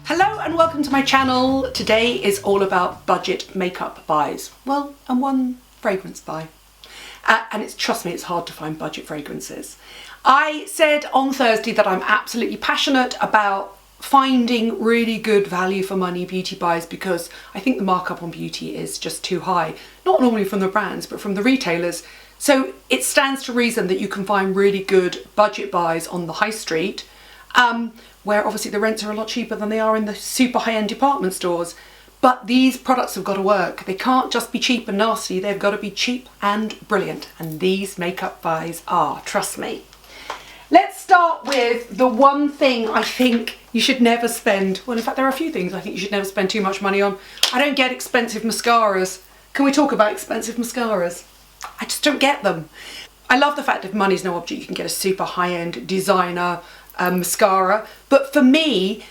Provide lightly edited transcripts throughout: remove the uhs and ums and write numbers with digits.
Hello and welcome to my channel. Today is all about budget makeup buys. Well, and one fragrance buy. Trust me, it's hard to find budget fragrances. I said on Thursday that I'm absolutely passionate about finding really good value for money beauty buys because I think the markup on beauty is just too high. Not normally from the brands, but from the retailers. So it stands to reason that you can find really good budget buys on the high street, where obviously the rents are a lot cheaper than they are in the super high-end department stores. But these products have got to work. They can't just be cheap and nasty, they've got to be cheap and brilliant. And these makeup buys are, trust me. Let's start with the one thing I think you should never spend. Well, in fact, there are a few things I think you should never spend too much money on. I don't get expensive mascaras. Can we talk about expensive mascaras? I just don't get them. I love the fact if money's no object, you can get a super high-end designer mascara, but for me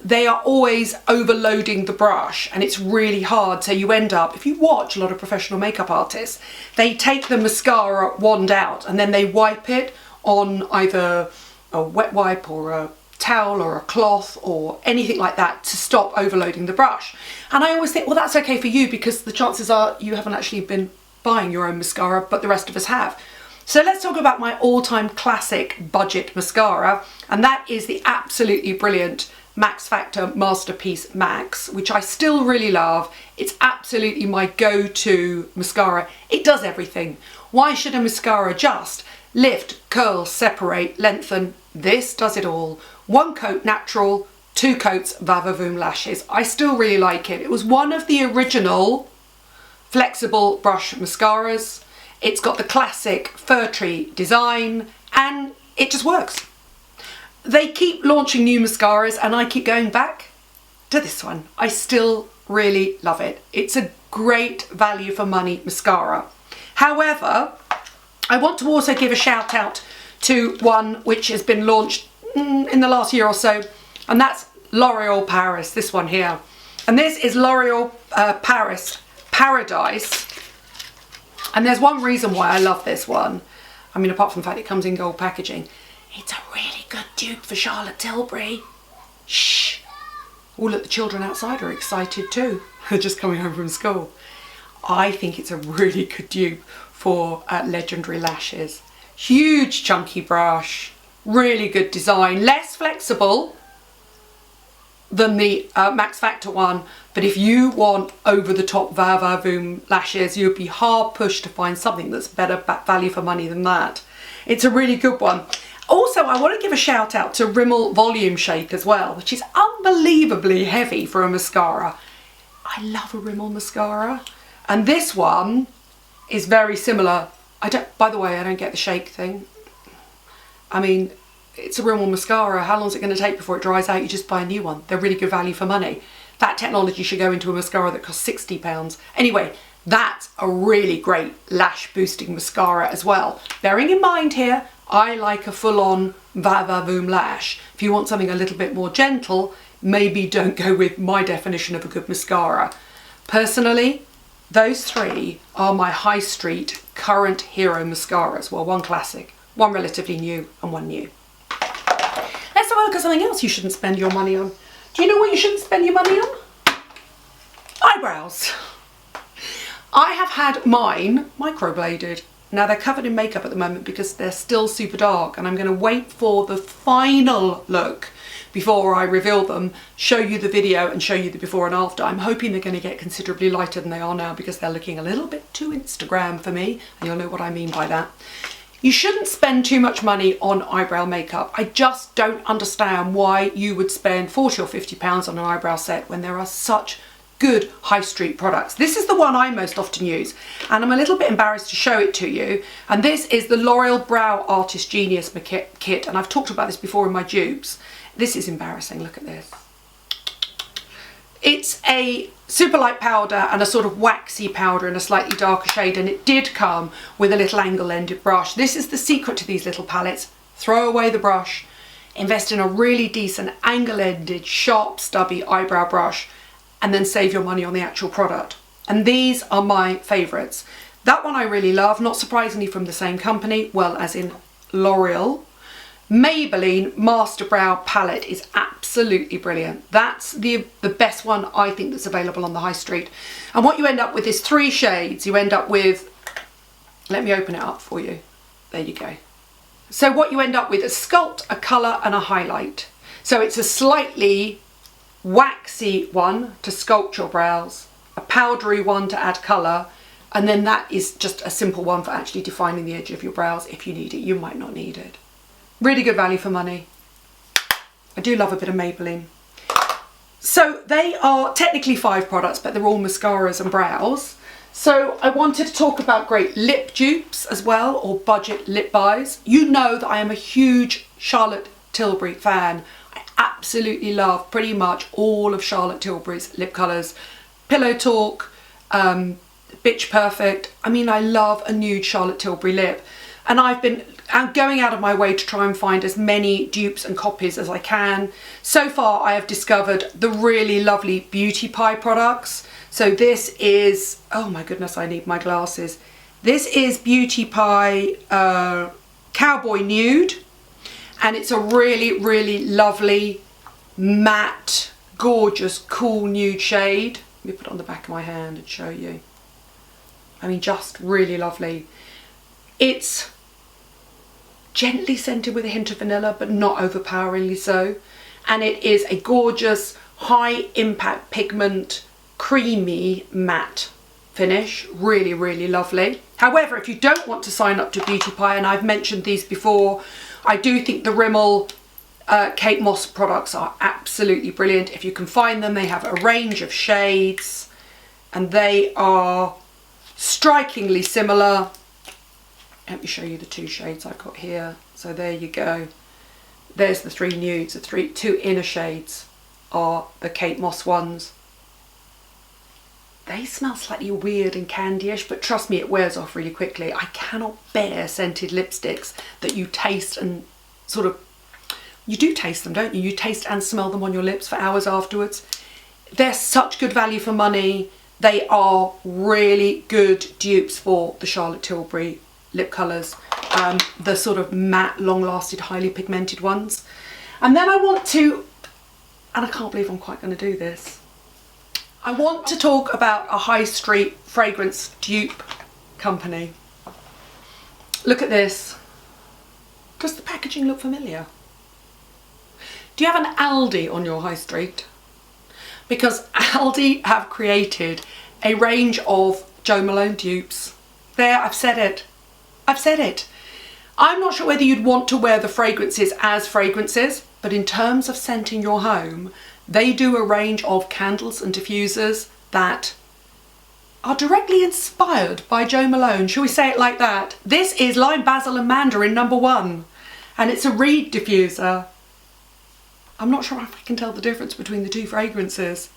they are always overloading the brush and it's really hard. So you end up, if you watch a lot of professional makeup artists, they take the mascara wand out and then they wipe it on either a wet wipe or a towel or a cloth or anything like that to stop overloading the brush. And I always think, well, that's okay for you because the chances are you haven't actually been buying your own mascara, but the rest of us have. So let's talk about my all-time classic budget mascara, and that is the absolutely brilliant Max Factor Masterpiece Max, which I still really love. It's absolutely my go-to mascara. It does everything. Why should a mascara just lift, curl, separate, lengthen? This does it all. One coat natural, two coats Vavavoom lashes. I still really like it. It was one of the original flexible brush mascaras. It's got the classic fir tree design and it just works. They keep launching new mascaras and I keep going back to this one. I still really love it. It's a great value for money mascara. However, I want to also give a shout out to one which has been launched in the last year or so, and that's L'Oreal Paris, this one here. And this is L'Oreal Paris Paradise. And there's one reason why I love this one. I mean, apart from the fact it comes in gold packaging. It's a really good dupe for Charlotte Tilbury. Shh. Oh, look, the children outside are excited too. They're just coming home from school. I think it's a really good dupe for Legendary Lashes. Huge chunky brush, really good design, less flexible than the Max Factor one, but if you want over-the-top Vavavoom lashes, you'd be hard pushed to find something that's better value for money than that. It's a really good one. Also, I want to give a shout out to RIMMEL Volume Shake as well, which is unbelievably heavy for a mascara. I love a RIMMEL mascara, and this one is very similar. By the way, I don't get the shake thing. I mean, it's a RIMMEL mascara. How long is it going to take before it dries out? You just buy a new one. They're really good value for money. That technology should go into a mascara that costs £60. Anyway, that's a really great lash boosting mascara as well. Bearing in mind here, I like a full-on Vavavoom lash. If you want something a little bit more gentle, maybe don't go with my definition of a good mascara. Personally, those three are my high street current hero mascaras. Well, one classic, one relatively new, and one new. Let's have a look at something else you shouldn't spend your money on. Do you know what you shouldn't spend your money on? Eyebrows. I have had mine microbladed. Now they're covered in makeup at the moment because they're still super dark, and I'm going to wait for the final look before I reveal them, show you the video and show you the before and after. I'm hoping they're going to get considerably lighter than they are now because they're looking a little bit too Instagram for me, and you'll know what I mean by that. You shouldn't spend too much money on eyebrow makeup. I just don't understand why you would spend 40 or 50 pounds on an eyebrow set when there are such good high street products. This is the one I most often use, and I'm a little bit embarrassed to show it to you. And this is the L'Oreal Brow Artist Genius kit, and I've talked about this before in my dupes. This is embarrassing, look at this. It's a super light powder and a sort of waxy powder in a slightly darker shade, and it did come with a little angle-ended brush. This is the secret to these little palettes. Throw away the brush, invest in a really decent angle-ended, sharp, stubby eyebrow brush, and then save your money on the actual product. And these are my favourites. That one I really love, not surprisingly from the same company, well, as in L'Oreal. Maybelline Master Brow palette is absolutely brilliant. That's the best one I think that's available on the high street. And what you end up with is 3 shades. You end up with, let me open it up for you. There you go. So what you end up with is sculpt, a colour and a highlight. So it's a slightly waxy one to sculpt your brows, a powdery one to add colour, and then that is just a simple one for actually defining the edge of your brows if you need it. You might not need it. Really good value for money. I do love a bit of Maybelline. So they are technically 5 products, but they're all mascaras and brows. So I wanted to talk about great lip dupes as well, or budget lip buys. You know that I am a huge Charlotte Tilbury fan. I absolutely love pretty much all of Charlotte Tilbury's lip colours. Pillow Talk, Bitch Perfect. I mean, I love a nude Charlotte Tilbury lip. And I've been going out of my way to try and find as many dupes and copies as I can. So far, I have discovered the really lovely Beauty Pie products. So this is, oh my goodness, I need my glasses. This is Beauty Pie Cowboy Nude. And it's a really, really lovely, matte, gorgeous, cool nude shade. Let me put it on the back of my hand and show you. I mean, just really lovely. It's gently scented with a hint of vanilla, but not overpoweringly so. And it is a gorgeous, high impact pigment, creamy matte finish. Really, really lovely. However, if you don't want to sign up to Beauty Pie, and I've mentioned these before, I do think the Rimmel Kate Moss products are absolutely brilliant. If you can find them, they have a range of shades and they are strikingly similar. Let me show you the 2 shades I've got here. So there you go. There's the 3 nudes. The 2 inner shades are the Kate Moss ones. They smell slightly weird and candyish, but trust me, it wears off really quickly. I cannot bear scented lipsticks that you taste and sort of, you do taste them, don't you? You taste and smell them on your lips for hours afterwards. They're such good value for money. They are really good dupes for the Charlotte Tilbury lip colours, the sort of matte, long-lasted, highly pigmented ones. And then I want to, and I can't believe I'm quite going to do this, I want to talk about a high street fragrance dupe company. Look at this. Does the packaging look familiar? Do you have an ALDI on your high street? Because ALDI have created a range of Jo Malone dupes. There, I've said it. I've said it. I'm not sure whether you'd want to wear the fragrances as fragrances, but in terms of scenting your home, they do a range of candles and diffusers that are directly inspired by Jo Malone. Shall we say it like that? This is Lime, Basil and Mandarin #1, and it's a reed diffuser. I'm not sure if I can tell the difference between the 2 fragrances.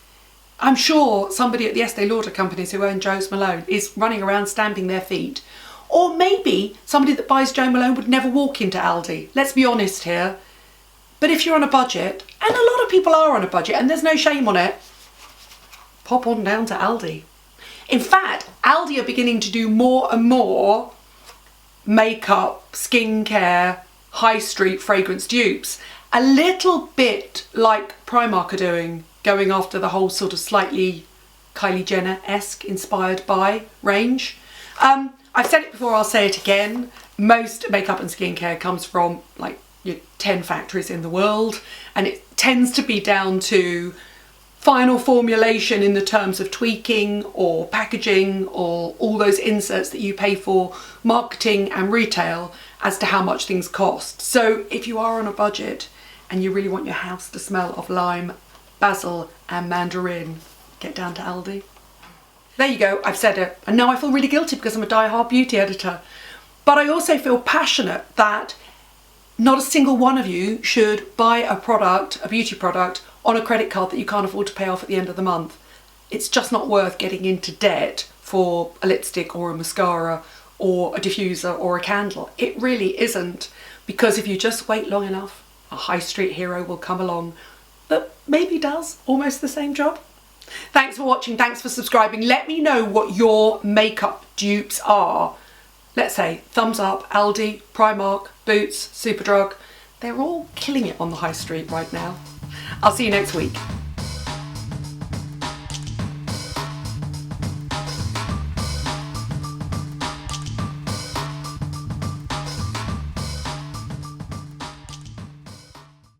I'm sure somebody at the Estee Lauder companies who own Jo Malone is running around stamping their feet. Or maybe somebody that buys Jo Malone would never walk into Aldi. Let's be honest here. But if you're on a budget, and a lot of people are on a budget, and there's no shame on it, pop on down to Aldi. In fact, Aldi are beginning to do more and more makeup, skincare, high street fragrance dupes. A little bit like Primark are doing, going after the whole sort of slightly Kylie Jenner-esque inspired by range. I've said it before, I'll say it again. Most makeup and skincare comes from like 10 factories in the world, and it tends to be down to final formulation in the terms of tweaking or packaging or all those inserts that you pay for, marketing and retail, as to how much things cost. So if you are on a budget and you really want your house to smell of lime, basil and mandarin, get down to Aldi. There you go, I've said it. And now I feel really guilty because I'm a die-hard beauty editor. But I also feel passionate that not a single one of you should buy a product, a beauty product, on a credit card that you can't afford to pay off at the end of the month. It's just not worth getting into debt for a lipstick or a mascara or a diffuser or a candle. It really isn't, because if you just wait long enough, a high street hero will come along that maybe does almost the same job. Thanks for watching, thanks for subscribing. Let me know what your makeup dupes are. Let's say thumbs up, Aldi, Primark, Boots, Superdrug. They're all killing it on the high street right now. I'll see you next week.